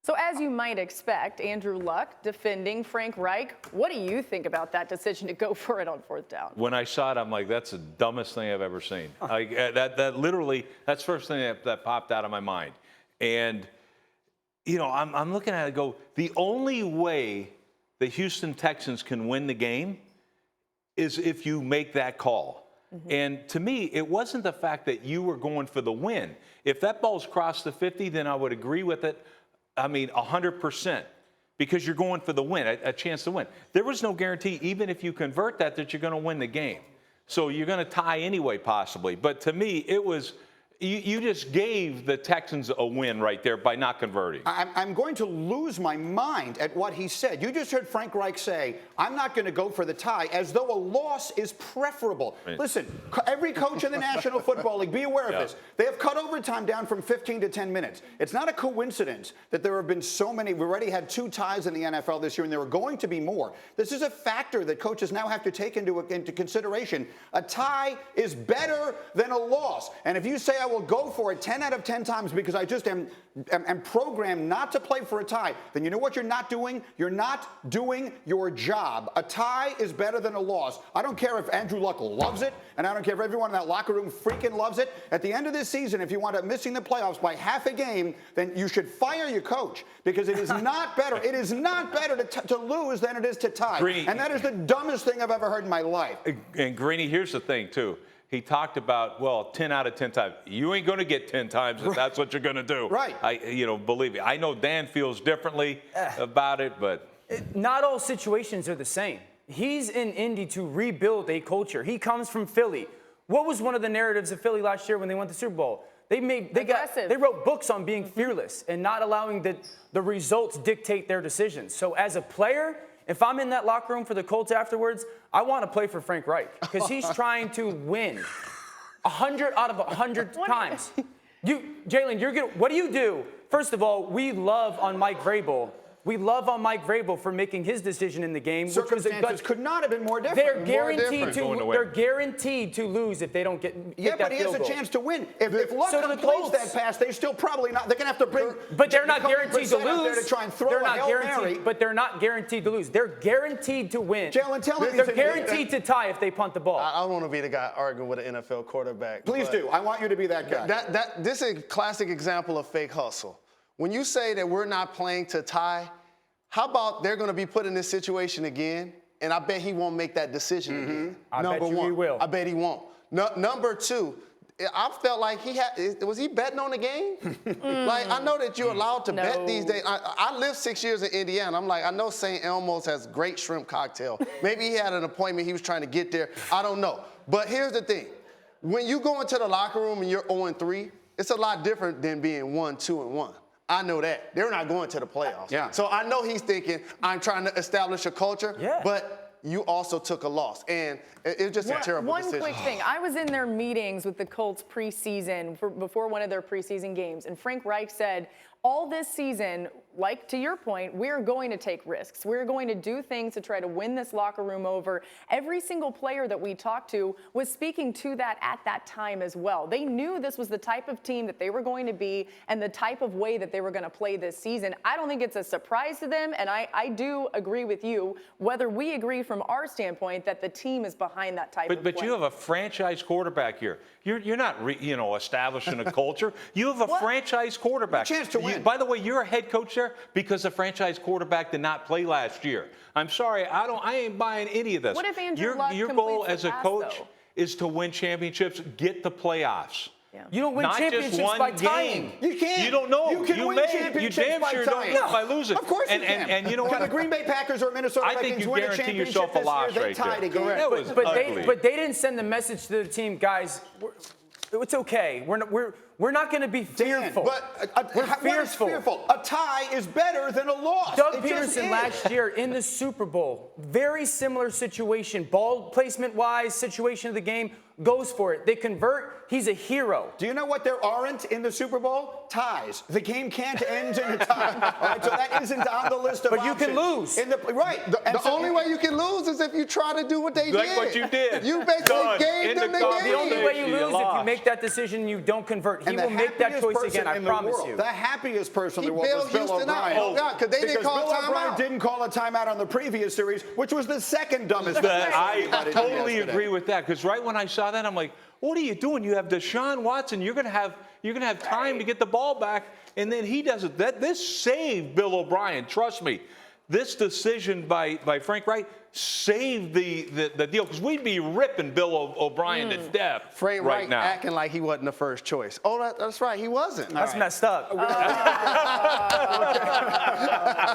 So as you might expect, Andrew Luck defending Frank Reich. What do you think about that decision to go for it on 4th down? When I saw it, I'm like, that's the dumbest thing I've ever seen. Like, that literally, that's the first thing that popped out of my mind. And, you know, I'm looking at it and go, the only way the Houston Texans can win the game is if you make that call. Mm-hmm. And to me, it wasn't the fact that you were going for the win. If that ball's crossed the 50, then I would agree with it. I mean, 100%, because you're going for the win, a chance to win. There was no guarantee, even if you convert that you're going to win the game. So you're going to tie anyway, possibly. But to me, it was, you just gave the Texans a win right there by not converting. I'm going to lose my mind at what he said. You just heard Frank Reich say, I'm not going to go for the tie, as though a loss is preferable. Right. Listen, every coach in the National Football League, be aware of this. They have cut overtime down from 15 to 10 minutes. It's not a coincidence that there have been so many. We already had 2 ties in the NFL this year, and there are going to be more. This is a factor that coaches now have to take into consideration. A tie is better than a loss. And if you say, I will go for it 10 out of 10 times because I just am programmed not to play for a tie, then you know what you're not doing? You're not doing your job. A tie is better than a loss. I don't care if Andrew Luck loves it, and I don't care if everyone in that locker room freaking loves it. At the end of this season, if you wind up missing the playoffs by half a game, then you should fire your coach, because it is not better. It is not better to lose than it is to tie. Greeny, and that is the dumbest thing I've ever heard in my life. And Greeny, here's the thing, too. He talked about, well, 10 out of 10 times. You ain't going to get 10 times if that's what you're going to do. Right. Believe me. I know Dan feels differently about it, but. Not all situations are the same. He's in Indy to rebuild a culture. He comes from Philly. What was one of the narratives of Philly last year when they won the Super Bowl? They wrote books on being fearless and not allowing the results dictate their decisions. So as a player, if I'm in that locker room for the Colts afterwards, I want to play for Frank Reich, because he's trying to win 100 out of 100 times. Jalen, what do you do? First of all, we love on Mike Vrabel. We love on Mike Vrabel for making his decision in the game. Circumstances could not have been more different. They're guaranteed to lose if they don't get Yeah, but he has a chance to win. If Luck completes that pass, they still probably not. They're going to have to bring. But they're not guaranteed to lose. To try and throw they're not guaranteed. But they're not guaranteed to lose. They're guaranteed to win. Jalen, tell me. They're guaranteed to tie if they punt the ball. I don't want to be the guy arguing with an NFL quarterback. Please do. I want you to be that guy. This is a classic example of fake hustle. When you say that we're not playing to tie, how about they're going to be put in this situation again, and I bet he won't make that decision again. I bet he will. I bet he won't. Number 2, I felt like was he betting on the game? Like, I know that you're allowed to bet these days. I lived 6 years in Indiana. I'm like, I know St. Elmo's has great shrimp cocktail. Maybe he had an appointment. He was trying to get there. I don't know. But here's the thing. When you go into the locker room and you're 0-3, it's a lot different than being 1-2-1. I know that. They're not going to the playoffs. Yeah. So I know he's thinking, I'm trying to establish a culture, but you also took a loss. And it's just a terrible decision. One quick thing. I was in their meetings with the Colts preseason, before one of their preseason games, and Frank Reich said, all this season, like to your point, we're going to take risks. We're going to do things to try to win this locker room over. Every single player that we talked to was speaking to that at that time as well. They knew this was the type of team that they were going to be and the type of way that they were going to play this season. I don't think it's a surprise to them, and I do agree with you, whether we agree from our standpoint that the team is behind that type of play. But you have a franchise quarterback here. You're not establishing a culture. You have a franchise quarterback. Chance to win. By the way, you're a head coach there because the franchise quarterback did not play last year. I'm sorry, I ain't buying any of this. What if Andrew Luck your goal completes as the a pass, coach though? is to win championships, get the playoffs. Yeah. You don't win Not championships just one by game. tying. You can't. You don't know. You can win championships You damn by sure tying. don't by losing. Of course you can. And you know Can what? the Green Bay Packers or Minnesota I think Vikings you win a guarantee championship yourself a this year? loss They right tied there. again. That was ugly. But they didn't send the message to the team, guys. It's okay. We're not going to be fearful. We're fearful. A tie is better than a loss. Doug Peterson last year in the Super Bowl, very similar situation, ball placement-wise, situation of the game. goes for it. They convert. He's a hero. Do you know what there aren't in the Super Bowl? Ties. The game can't end in a tie. All right, so that isn't on the list of But you can options. lose. The only way you can lose is if you try to do what they Like did. what you did. You basically Done. gave In them the the conversation. The only game. way you You lose if you lost. make that decision, you don't convert. He And the will make that happiest choice person again, I in the promise world, you. The happiest person in He the world was bailed Bill Houston out. O'Brien. Oh, God, 'cause they didn't call Bill timeout. O'Brien didn't call a timeout on the previous series, which was the second dumbest decision I anybody did totally yesterday. agree with that, because right when I saw that, I'm like, what are you doing? You have Deshaun Watson. You're gonna have time to get the ball back, and then he does it. This saved Bill O'Brien. Trust me, this decision by Frank Reich saved the deal, because we'd be ripping Bill O'Brien to death Frank right Reich now. acting like he wasn't the first choice. Oh, that's right, he wasn't. That's messed up.